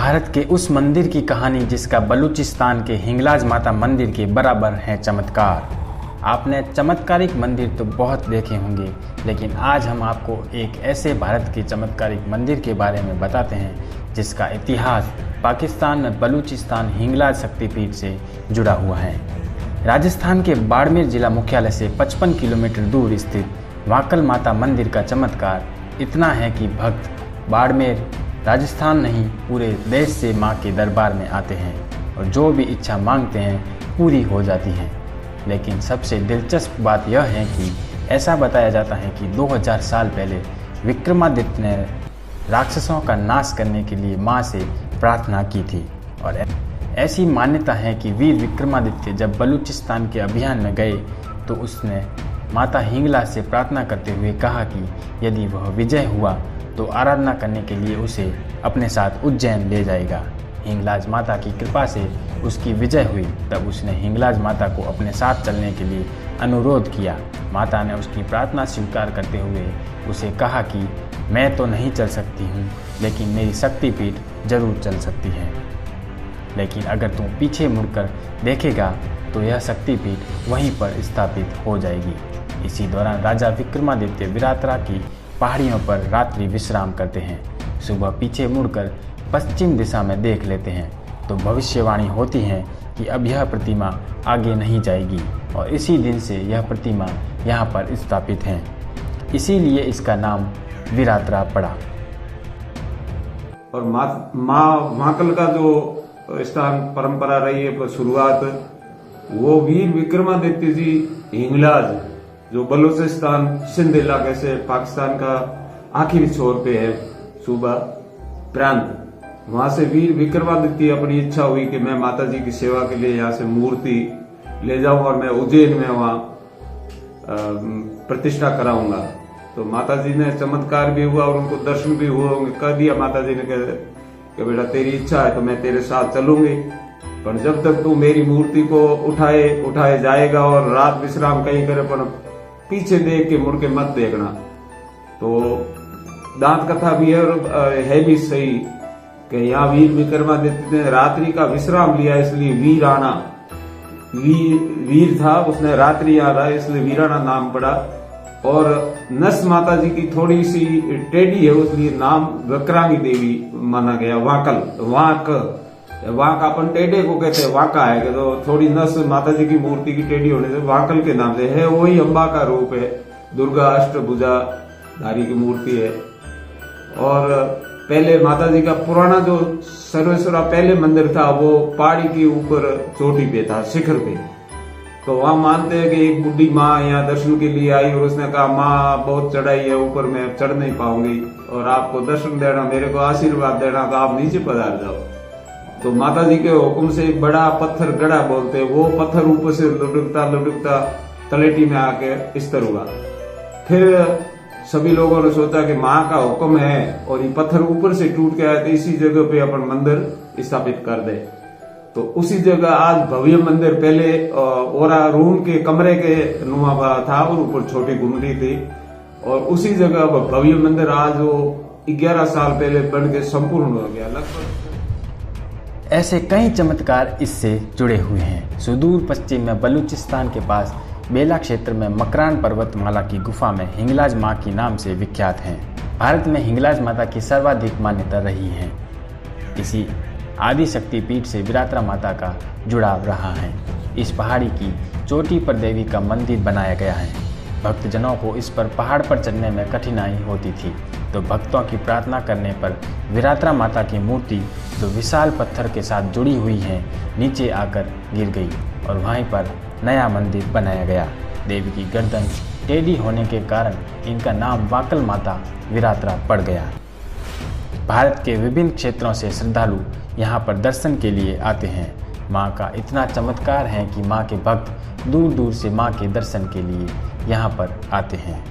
भारत के उस मंदिर की कहानी जिसका बलूचिस्तान के हिंगलाज माता मंदिर के बराबर है चमत्कार। आपने चमत्कारिक मंदिर तो बहुत देखे होंगे, लेकिन आज हम आपको एक ऐसे भारत के चमत्कारिक मंदिर के बारे में बताते हैं जिसका इतिहास पाकिस्तान में बलूचिस्तान हिंगलाज शक्तिपीठ से जुड़ा हुआ है। राजस्थान के बाड़मेर जिला मुख्यालय से 55 किलोमीटर दूर स्थित वाकल माता मंदिर का चमत्कार इतना है कि भक्त बाड़मेर राजस्थान नहीं पूरे देश से मां के दरबार में आते हैं और जो भी इच्छा मांगते हैं पूरी हो जाती है। लेकिन सबसे दिलचस्प बात यह है कि ऐसा बताया जाता है कि 2000 साल पहले विक्रमादित्य ने राक्षसों का नाश करने के लिए मां से प्रार्थना की थी और ऐसी मान्यता है कि वीर विक्रमादित्य जब बलूचिस्तान के अभियान में गए तो उसने माता हिंगलाज से प्रार्थना करते हुए कहा कि यदि वह विजय हुआ तो आराधना करने के लिए उसे अपने साथ उज्जैन ले जाएगा। हिंगलाज माता की कृपा से उसकी विजय हुई। तब उसने हिंगलाज माता को अपने साथ चलने के लिए अनुरोध किया। माता ने उसकी प्रार्थना स्वीकार करते हुए उसे कहा कि मैं तो नहीं चल सकती हूँ, लेकिन मेरी शक्तिपीठ जरूर चल सकती है। लेकिन अगर तुम पीछे मुड़कर देखेगा तो यह शक्तिपीठ वहीं पर स्थापित हो जाएगी। इसी दौरान राजा विक्रमादित्य विरातरा की पहाड़ियों पर रात्रि विश्राम करते हैं। सुबह पीछे मुड़कर पश्चिम दिशा में देख लेते हैं तो भविष्यवाणी होती है कि अब यह प्रतिमा आगे नहीं जाएगी और इसी दिन से यह प्रतिमा यहाँ पर स्थापित है। इसीलिए इसका नाम विरातरा पड़ा। और माँ वाकल का जो स्थान परंपरा रही है शुरुआत, वो वीर विक्रमादित्य जी हिंगलाज जो बलूचिस्तान सिंध इलाके से पाकिस्तान का आखिरी छोर पे है सूबा प्रांत, वहां से वीर विक्रमादित्य अपनी इच्छा हुई कि मैं माता जी की सेवा के लिए यहाँ से मूर्ति ले जाऊं और मैं उज्जैन में वहां प्रतिष्ठा कराऊंगा। तो माता जी ने चमत्कार भी हुआ और उनको दर्शन भी हुआ। कह दिया माता जी ने कि बेटा तेरी इच्छा है तो मैं तेरे साथ चलूंगी, पर जब तक तू मेरी मूर्ति को उठाए जाएगा और रात विश्राम कहीं करे पर पीछे देख के मुड़ के मत देखना। तो दांत कथा भी है भी सही कि यहाँ वीर विक्रमादित्य ने रात्रि का विश्राम लिया, इसलिए वीराना वीर था, उसने रात्रि यहाँ रहा इसलिए वीराना नाम पड़ा। और नस माता जी की थोड़ी सी टेढ़ी है, उसलिए नाम वक्रांगी देवी माना गया। वाक अपन टेढ़े को कहते हैं, वाका है कि तो थोड़ी नस माता जी की मूर्ति की टेढ़ी होने से वाकल के नाम से है। वही अम्बा का रूप है, दुर्गा अष्टभुजा धारी की मूर्ति है। और पहले माता जी का पुराना जो सर्वेश्वरा पहले मंदिर था वो पहाड़ी के ऊपर चोटी पे था, शिखर पे। तो वहां मानते हैं कि एक बुढ़ी माँ यहाँ दर्शन के लिए आई और उसने कहा माँ बहुत चढ़ाई है, ऊपर मैं चढ़ नहीं पाऊंगी और आपको दर्शन देना, मेरे को आशीर्वाद देना, तो आप नीचे पधार जाओ। तो माता जी के हुक्म से एक बड़ा पत्थर गड़ा बोलते हैं, वो पत्थर ऊपर से लुढ़कता तलेटी में आके स्थिर हुआ। फिर सभी लोगों ने सोचा कि माँ का हुक्म है और ये पत्थर ऊपर से टूट के आया तो इसी जगह पे अपन मंदिर स्थापित कर दे। तो उसी जगह आज भव्य मंदिर, पहले और रूम के कमरे के नुमा था और ऊपर छोटी गुमटी थी, और उसी जगह भव्य मंदिर आज वो 11 साल पहले बन के संपूर्ण हो गया लगभग। ऐसे कई चमत्कार इससे जुड़े हुए हैं। सुदूर पश्चिम में बलूचिस्तान के पास बेला क्षेत्र में मकरान पर्वतमाला की गुफा में हिंगलाज माँ की नाम से विख्यात हैं। भारत में हिंगलाज माता की सर्वाधिक मान्यता रही है। इसी आदि शक्तिपीठ से विरातरा माता का जुड़ाव रहा है। इस पहाड़ी की चोटी पर देवी का मंदिर बनाया गया है। भक्तजनों को इस पर पहाड़ पर चढ़ने में कठिनाई होती थी, तो भक्तों की प्रार्थना करने पर विरातरा माता की मूर्ति जो विशाल पत्थर के साथ जुड़ी हुई है नीचे आकर गिर गई और वहीं पर नया मंदिर बनाया गया। देवी की गर्दन टेढ़ी होने के कारण इनका नाम वाकल माता विरातरा पड़ गया। भारत के विभिन्न क्षेत्रों से श्रद्धालु यहाँ पर दर्शन के लिए आते हैं। माँ का इतना चमत्कार है कि माँ के भक्त दूर दूर से माँ के दर्शन के लिए यहाँ पर आते हैं।